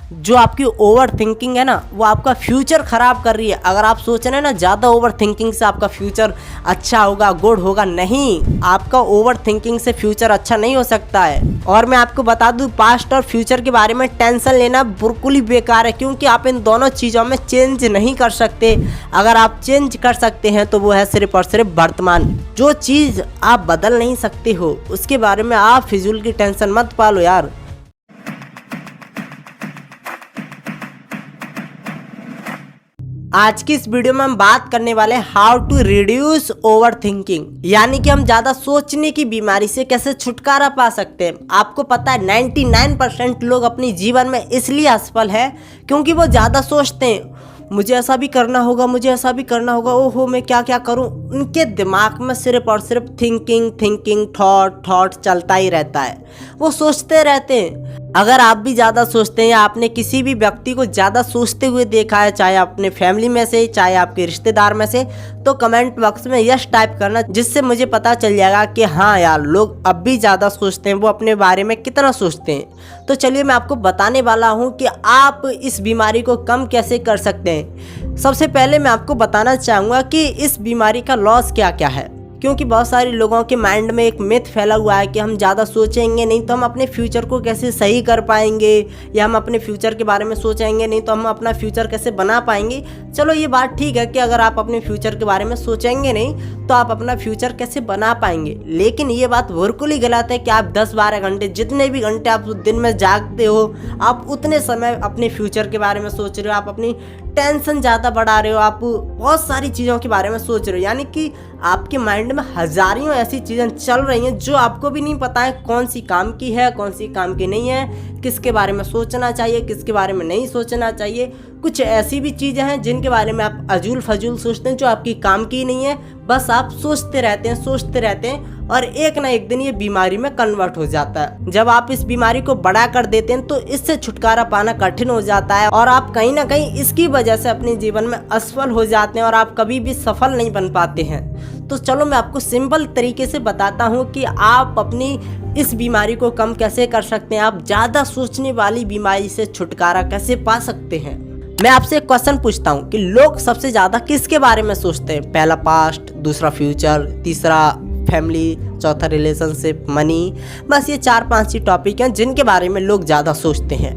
जो आपकी over thinking है ना वो आपका फ्यूचर ख़राब कर रही है। अगर आप सोच रहे हैं ना ज़्यादा ओवर थिंकिंग से आपका फ्यूचर अच्छा होगा, गुड होगा, नहीं, आपका ओवर थिंकिंग से फ्यूचर अच्छा नहीं हो सकता है। और मैं आपको बता दूं, पास्ट और फ्यूचर के बारे में टेंशन लेना बिल्कुल ही बेकार है, क्योंकि आप इन दोनों चीज़ों में चेंज नहीं कर सकते। अगर आप चेंज कर सकते हैं तो वो है सिर्फ और सिर्फ वर्तमान। जो चीज़ आप बदल नहीं सकते हो उसके बारे में आप फिजूल की टेंशन मत पालो यार। आज की इस वीडियो में हम बात करने वाले हैं how to reduce over thinking, यानी कि हम ज्यादा सोचने की बीमारी से कैसे छुटकारा पा सकते हैं। आपको पता है 99% लोग अपने जीवन में इसलिए असफल है क्योंकि वो ज्यादा सोचते हैं, मुझे ऐसा भी करना होगा, मुझे ऐसा भी करना होगा, ओहो मैं क्या क्या करूं। उनके दिमाग में सिर्फ और सिर्फ थिंकिंग थॉट चलता ही रहता है, वो सोचते रहते हैं। अगर आप भी ज़्यादा सोचते हैं या आपने किसी भी व्यक्ति को ज़्यादा सोचते हुए देखा है, चाहे अपने फैमिली में से चाहे आपके रिश्तेदार में से, तो कमेंट बॉक्स में यस टाइप करना, जिससे मुझे पता चल जाएगा कि हाँ यार लोग अब भी ज़्यादा सोचते हैं, वो अपने बारे में कितना सोचते हैं। तो चलिए मैं आपको बताने वाला हूँ कि आप इस बीमारी को कम कैसे कर सकते हैं। सबसे पहले मैं आपको बताना चाहूँगा कि इस बीमारी का लॉस क्या क्या है, क्योंकि बहुत सारे लोगों के माइंड में एक मिथ फैला हुआ है कि हम ज़्यादा सोचेंगे नहीं तो हम अपने फ्यूचर को कैसे सही कर पाएंगे, या हम अपने फ्यूचर के बारे में सोचेंगे नहीं तो हम अपना फ्यूचर कैसे बना पाएंगे। चलो ये बात ठीक है कि अगर आप अपने फ्यूचर के बारे में सोचेंगे नहीं तो आप अपना फ्यूचर कैसे बना पाएंगे, लेकिन ये बात बिल्कुल ही गलत है कि आप 10-12 घंटे, जितने भी घंटे आप दिन में जागते हो, आप उतने समय अपने फ्यूचर के बारे में सोच रहे हो, आप अपनी टेंशन ज़्यादा बढ़ा रहे हो, आप बहुत सारी चीज़ों के बारे में सोच रहे हो, यानी कि आपके माइंड में हजारों ऐसी चीज़ें चल रही हैं जो आपको भी नहीं पता है कौन सी काम की है, कौन सी काम की नहीं है, किसके बारे में सोचना चाहिए, किसके बारे में नहीं सोचना चाहिए। कुछ ऐसी भी चीज़ें हैं जिनके बारे में आप अजूल फजूल सोचते हैं जो आपकी काम की नहीं है, बस आप सोचते रहते हैं और एक ना एक दिन ये बीमारी में कन्वर्ट हो जाता है। जब आप इस बीमारी को बड़ा कर देते हैं तो इससे छुटकारा पाना कठिन हो जाता है और आप कहीं ना कहीं इसकी वजह से अपने जीवन में असफल हो जाते हैं और आप कभी भी सफल नहीं बन पाते हैं। तो चलो मैं आपको सिंपल तरीके से बताता हूँ कि आप अपनी इस बीमारी को कम कैसे कर सकते हैं, आप ज़्यादा सोचने वाली बीमारी से छुटकारा कैसे पा सकते हैं। मैं आपसे एक क्वेश्चन पूछता हूँ कि लोग सबसे ज़्यादा किसके बारे में सोचते हैं? पहला पास्ट, दूसरा फ्यूचर, तीसरा फैमिली, चौथा रिलेशनशिप, मनी। बस ये 4-5 ही टॉपिक हैं जिनके बारे में लोग ज़्यादा सोचते हैं।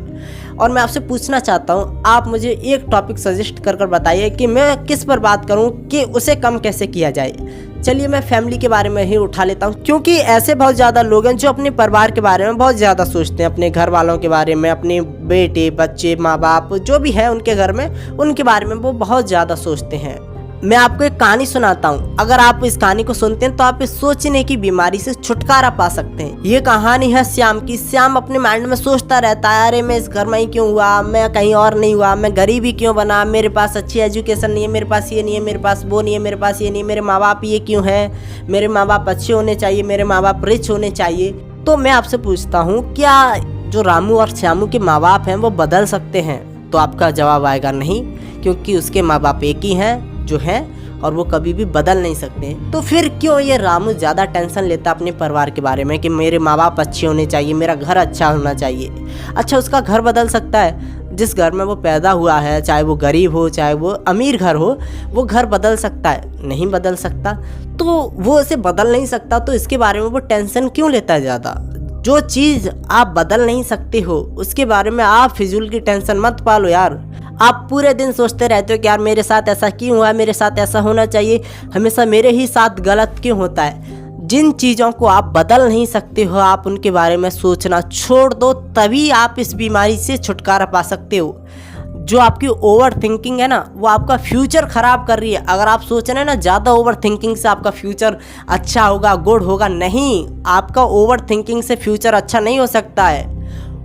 और मैं आपसे पूछना चाहता हूँ, आप मुझे एक टॉपिक सजेस्ट कर बताइए कि मैं किस पर बात करूँ कि उसे कम कैसे किया जाए। चलिए मैं फैमिली के बारे में ही उठा लेता हूँ, क्योंकि ऐसे बहुत ज़्यादा लोग हैं जो अपने परिवार के बारे में बहुत ज़्यादा सोचते हैं, अपने घर वालों के बारे में, अपने बेटे बच्चे माँ बाप जो भी है उनके घर में, उनके बारे में वो बहुत ज़्यादा सोचते हैं। मैं आपको एक कहानी सुनाता हूँ, अगर आप इस कहानी को सुनते हैं तो आप इस सोचने की बीमारी से छुटकारा पा सकते हैं। ये कहानी है श्याम की। श्याम अपने माइंड में सोचता रहता है, अरे मैं इस घर में ही क्यों हुआ, मैं कहीं और नहीं हुआ, मैं गरीब ही क्यों बना, मेरे पास अच्छी एजुकेशन नहीं है, मेरे पास ये नहीं है, मेरे पास वो नहीं है, मेरे पास ये नहीं है, मेरे माँ बाप ये क्यों है, मेरे माँ बाप अच्छे होने चाहिए, मेरे माँ बाप रिच होने चाहिए। तो मैं आपसे पूछता हूँ, क्या जो रामू और श्यामू के माँ बाप हैं वो बदल सकते हैं? तो आपका जवाब आएगा नहीं, क्योंकि उसके माँ बाप एक ही हैं जो हैं और वो कभी भी बदल नहीं सकते। तो फिर क्यों ये रामू ज़्यादा टेंशन लेता अपने परिवार के बारे में कि मेरे माँ बाप अच्छे होने चाहिए, मेरा घर अच्छा होना चाहिए। अच्छा, उसका घर बदल सकता है, जिस घर में वो पैदा हुआ है, चाहे वो गरीब हो चाहे वो अमीर घर हो, वो घर बदल सकता है? नहीं बदल सकता। तो वो इसे बदल नहीं सकता तो इसके बारे में वो टेंशन क्यों लेता है ज़्यादा? जो चीज़ आप बदल नहीं सकते हो उसके बारे में आप फिजूल की टेंशन मत पालो यार। आप पूरे दिन सोचते रहते हो कि यार मेरे साथ ऐसा क्यों हुआ, मेरे साथ ऐसा होना चाहिए, हमेशा मेरे ही साथ गलत क्यों होता है। जिन चीज़ों को आप बदल नहीं सकते हो आप उनके बारे में सोचना छोड़ दो, तभी आप इस बीमारी से छुटकारा पा सकते हो। जो आपकी ओवर थिंकिंग है ना वो आपका फ्यूचर ख़राब कर रही है। अगर आप सोच रहे हैं ना ज़्यादा ओवर थिंकिंग से आपका फ्यूचर अच्छा होगा, गुड होगा, नहीं, आपका ओवर थिंकिंग से फ्यूचर अच्छा नहीं हो सकता है।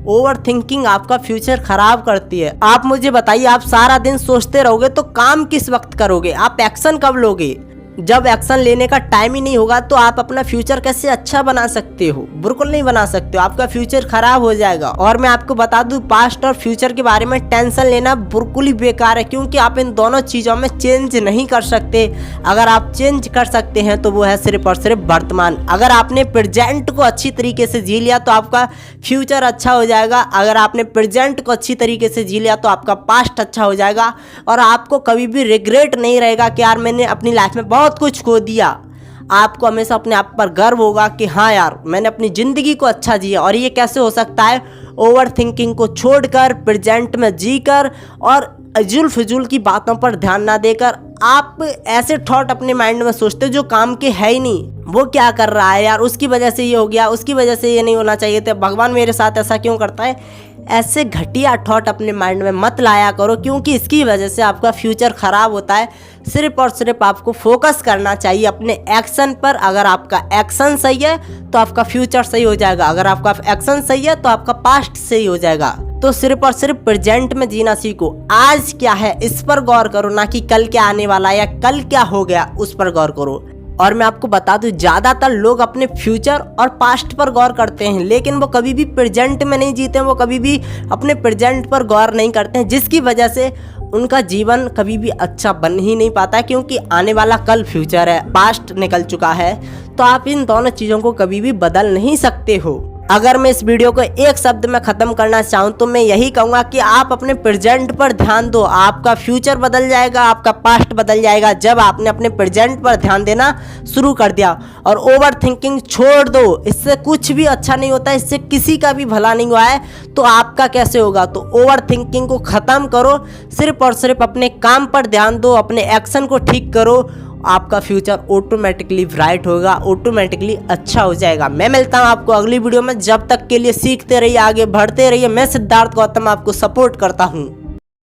ओवर थिंकिंग आपका फ्यूचर खराब करती है। आप मुझे बताइए, आप सारा दिन सोचते रहोगे तो काम किस वक्त करोगे, आप एक्शन कब लोगे? जब एक्शन लेने का टाइम ही नहीं होगा तो आप अपना फ्यूचर कैसे अच्छा बना सकते हो? बिल्कुल नहीं बना सकते हो, आपका फ्यूचर खराब हो जाएगा। और मैं आपको बता दूं, पास्ट और फ्यूचर के बारे में टेंशन लेना बिल्कुल ही बेकार है, क्योंकि आप इन दोनों चीज़ों में चेंज नहीं कर सकते। अगर आप चेंज कर सकते हैं तो वो है सिर्फ और सिर्फ वर्तमान। अगर आपने प्रेजेंट को अच्छी तरीके से जी लिया तो आपका फ्यूचर अच्छा हो जाएगा। अगर आपने प्रेजेंट को अच्छी तरीके से जी लिया तो आपका पास्ट अच्छा हो जाएगा, और आपको कभी भी रिग्रेट नहीं रहेगा कि यार मैंने अपनी लाइफ में बहुत कुछ खो दिया। आपको हमेशा अपने आप पर गर्व होगा कि हाँ यार, मैंने अपनी ज़िंदगी को अच्छा जिया। और ये कैसे हो सकता है? ओवर थिंकिंग को छोड़कर, प्रेजेंट में जीकर और अजुल फिजूल की बातों पर ध्यान ना देकर। आप ऐसे थॉट अपने माइंड में सोचते हो जो काम के है ही नहीं। वो क्या कर रहा है यार, उसकी वजह से ये हो गया, उसकी वजह से ये नहीं होना चाहिए था, भगवान मेरे साथ ऐसा क्यों करता है? ऐसे घटिया थॉट अपने माइंड में मत लाया करो, क्योंकि इसकी वजह से आपका फ्यूचर खराब होता है। सिर्फ और सिर्फ आपको फोकस करना चाहिए अपने एक्शन पर। अगर आपका एक्शन सही है तो आपका फ्यूचर सही हो जाएगा, अगर आपका एक्शन सही है तो आपका पास्ट सही हो जाएगा। तो सिर्फ और सिर्फ प्रेजेंट में जीना सीखो। आज क्या है इस पर गौर करो, ना कि कल क्या आने वाला है या कल क्या हो गया उस पर गौर करो। और मैं आपको बता दूं, ज़्यादातर लोग अपने फ्यूचर और पास्ट पर गौर करते हैं, लेकिन वो कभी भी प्रेजेंट में नहीं जीते हैं, वो कभी भी अपने प्रेजेंट पर गौर नहीं करते हैं, जिसकी वजह से उनका जीवन कभी भी अच्छा बन ही नहीं पाता, क्योंकि आने वाला कल फ्यूचर है, पास्ट निकल चुका है। तो आप इन दोनों चीज़ों को कभी भी बदल नहीं सकते हो। अगर मैं इस वीडियो को एक शब्द में ख़त्म करना चाहूँ तो मैं यही कहूँगा कि आप अपने प्रेजेंट पर ध्यान दो, आपका फ्यूचर बदल जाएगा, आपका पास्ट बदल जाएगा, जब आपने अपने प्रेजेंट पर ध्यान देना शुरू कर दिया। और ओवर थिंकिंग छोड़ दो, इससे कुछ भी अच्छा नहीं होता, इससे किसी का भी भला नहीं हुआ है, तो आपका कैसे होगा? तो ओवर थिंकिंग को ख़त्म करो, सिर्फ और सिर्फ अपने काम पर ध्यान दो, अपने एक्शन को ठीक करो। आपका फ्यूचर ऑटोमेटिकली ब्राइट होगा, ऑटोमेटिकली अच्छा हो जाएगा। मैं मिलता हूँ आपको अगली वीडियो में। जब तक के लिए सीखते रहिए, आगे बढ़ते रहिए। मैं सिद्धार्थ गौतम आपको सपोर्ट करता हूँ।